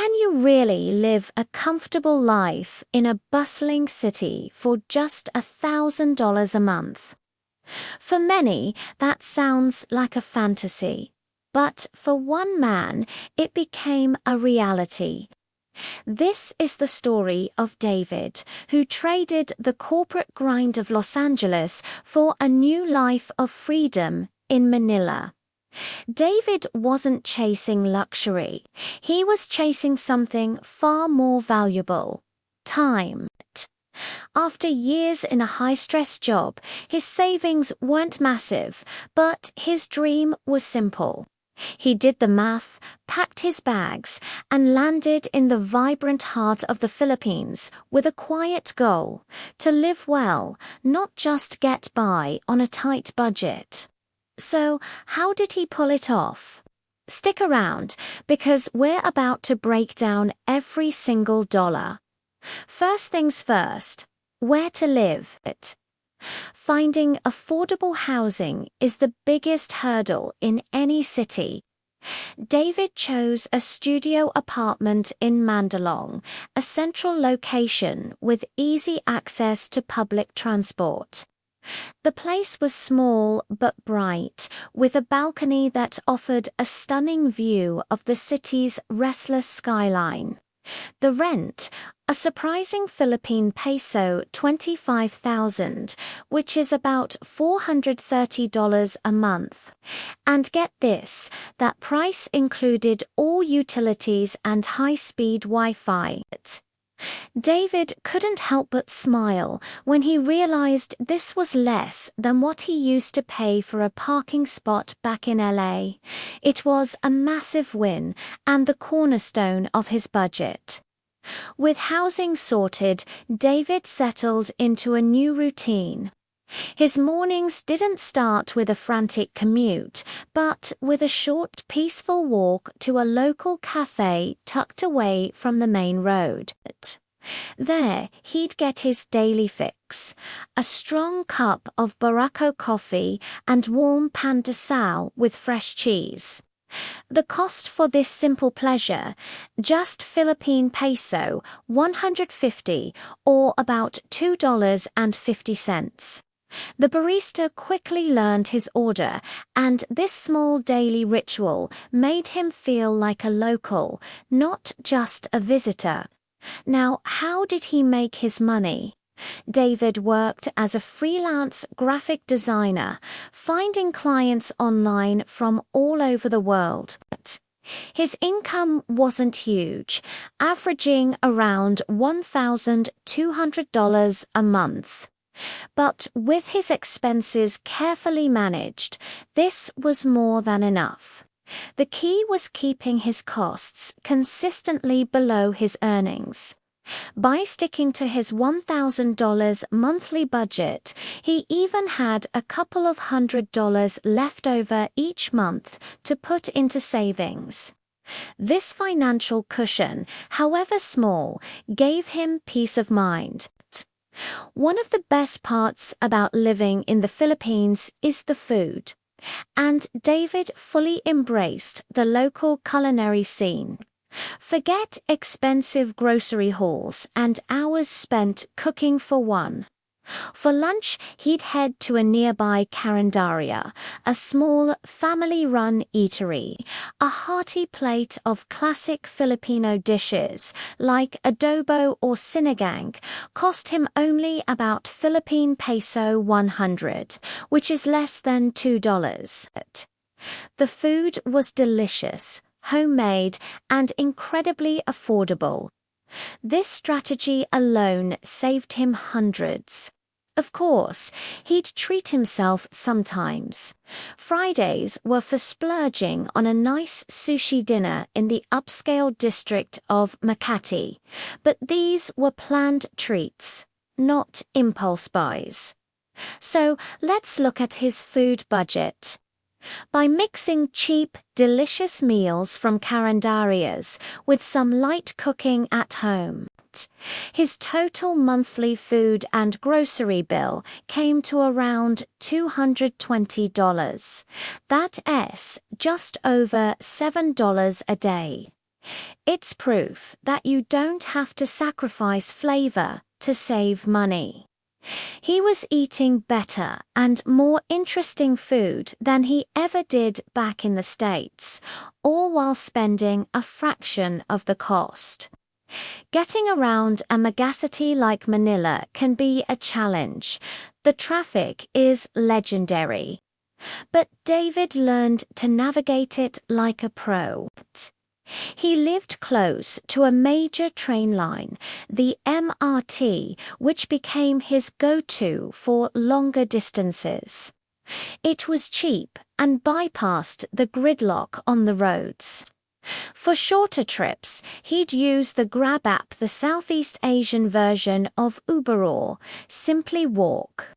Can you really live a comfortable life in a bustling city for just $1,000 a month? For many, that sounds like a fantasy. But for one man, it became a reality. This is the story of David, who traded the corporate grind of Los Angeles for a new life of freedom in Manila. David wasn't chasing luxury. He was chasing something far more valuable: time. After years in a high-stress job, his savings weren't massive, but his dream was simple. He did the math, packed his bags, and landed in the vibrant heart of the Philippines with a quiet goal: to live well, not just get by on a tight budget. So, how did he pull it off? Stick around, because we're about to break down every single dollar. First things first, where to live. Finding affordable housing is the biggest hurdle in any city. David chose a studio apartment in Mandaluyong, a central location with easy access to public transport. The place was small but bright, with a balcony that offered a stunning view of the city's restless skyline. The rent, a surprising Philippine peso 25,000, which is about $430 a month. And get this, that price included all utilities and high-speed Wi-Fi. David couldn't help but smile when he realized this was less than what he used to pay for a parking spot back in LA. It was a massive win and the cornerstone of his budget. With housing sorted, David settled into a new routine. His mornings didn't start with a frantic commute, but with a short, peaceful walk to a local cafe tucked away from the main road. There, he'd get his daily fix: a strong cup of Barako coffee and warm pan de sal with fresh cheese. The cost for this simple pleasure, just Philippine peso 150, or about $2.50. The barista quickly learned his order, and this small daily ritual made him feel like a local, not just a visitor. Now, how did he make his money? David worked as a freelance graphic designer, finding clients online from all over the world. His income wasn't huge, averaging around $1,200 a month. But with his expenses carefully managed, this was more than enough. The key was keeping his costs consistently below his earnings. By sticking to his $1,000 monthly budget, he even had a couple of $100 left over each month to put into savings. This financial cushion, however small, gave him peace of mind. One of the best parts about living in the Philippines is the food, and David fully embraced the local culinary scene. Forget expensive grocery hauls and hours spent cooking for one. For lunch, he'd head to a nearby carinderia, a small family-run eatery. A hearty plate of classic Filipino dishes, like adobo or sinigang, cost him only about Philippine peso 100, which is less than $2. The food was delicious, homemade, and incredibly affordable. This strategy alone saved him hundreds. Of course, he'd treat himself sometimes. Fridays were for splurging on a nice sushi dinner in the upscale district of Makati, but these were planned treats, not impulse buys. So let's look at his food budget. By mixing cheap, delicious meals from carinderias with some light cooking at home, his total monthly food and grocery bill came to around $220. That's just over $7 a day. It's proof that you don't have to sacrifice flavor to save money. He was eating better and more interesting food than he ever did back in the States, all while spending a fraction of the cost. Getting around a megacity like Manila can be a challenge. The traffic is legendary. But David learned to navigate it like a pro. He lived close to a major train line, the MRT, which became his go-to for longer distances. It was cheap and bypassed the gridlock on the roads. For shorter trips, he'd use the Grab app, the Southeast Asian version of Uber, or simply walk.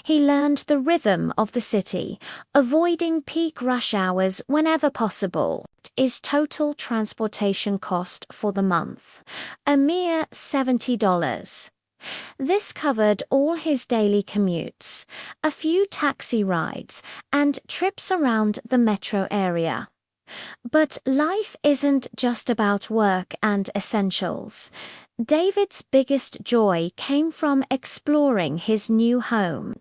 He learned the rhythm of the city, avoiding peak rush hours whenever possible. His total transportation cost for the month, a mere $70. This covered all his daily commutes, a few taxi rides, and trips around the metro area. But life isn't just about work and essentials. David's biggest joy came from exploring his new home.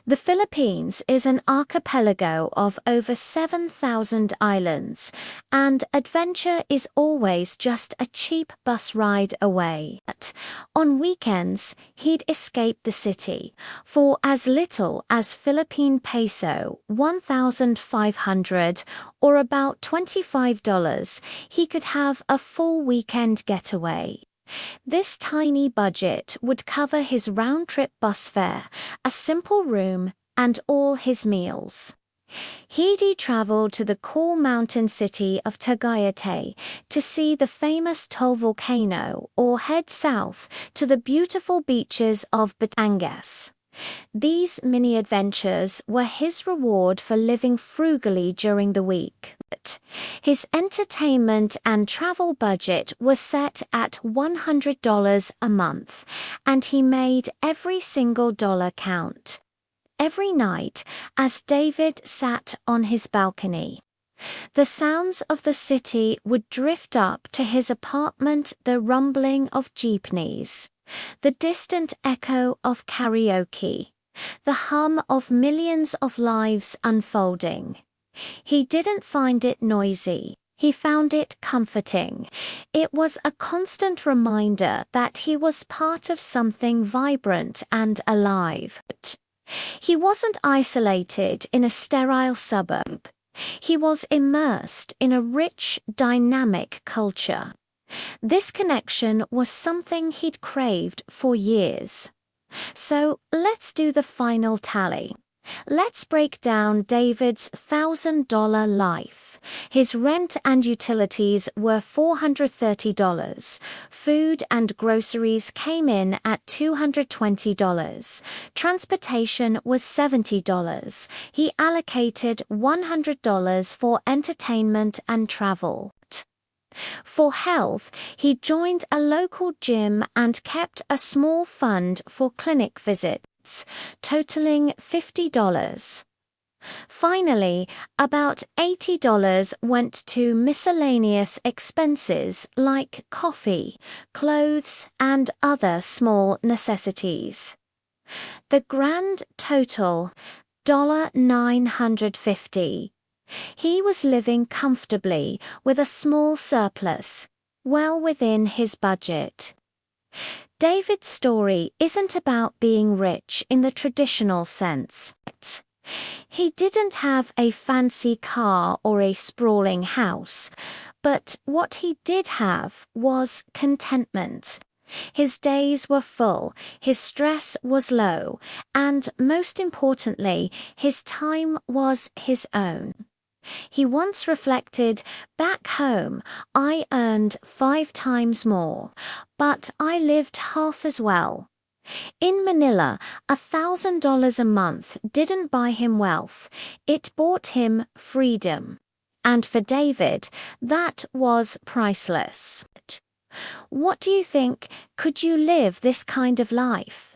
The Philippines is an archipelago of over 7,000 islands, and adventure is always just a cheap bus ride away. On weekends, he'd escape the city. For as little as Philippine peso, 1,500, or about $25, he could have a full weekend getaway. This tiny budget would cover his round-trip bus fare, a simple room, and all his meals. He'd travel to the cool mountain city of Tagaytay to see the famous Taal volcano or head south to the beautiful beaches of Batangas. These mini-adventures were his reward for living frugally during the week. His entertainment and travel budget was set at $100 a month, and he made every single dollar count. Every night, as David sat on his balcony, the sounds of the city would drift up to his apartment, the rumbling of jeepneys, the distant echo of karaoke, the hum of millions of lives unfolding. He didn't find it noisy. He found it comforting. It was a constant reminder that he was part of something vibrant and alive. He wasn't isolated in a sterile suburb. He was immersed in a rich, dynamic culture. This connection was something he'd craved for years. So let's do the final tally. Let's break down David's $1,000 life. His rent and utilities were $430. Food and groceries came in at $220. Transportation was $70. He allocated $100 for entertainment and travel. For health, he joined a local gym and kept a small fund for clinic visits, totaling $50. Finally, about $80 went to miscellaneous expenses like coffee, clothes, and other small necessities. The grand total, $950. He was living comfortably with a small surplus, well within his budget. David's story isn't about being rich in the traditional sense. He didn't have a fancy car or a sprawling house, but what he did have was contentment. His days were full, his stress was low, and most importantly, his time was his own. He once reflected, "Back home, I earned 5 times more, but I lived half as well." In Manila, $1,000 a month didn't buy him wealth, it bought him freedom. And for David, that was priceless. What do you think? Could you live this kind of life?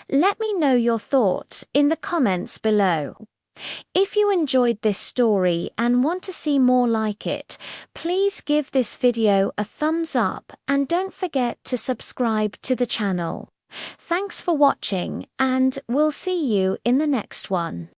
Let me know your thoughts in the comments below. If you enjoyed this story and want to see more like it, please give this video a thumbs up and don't forget to subscribe to the channel. Thanks for watching, and we'll see you in the next one.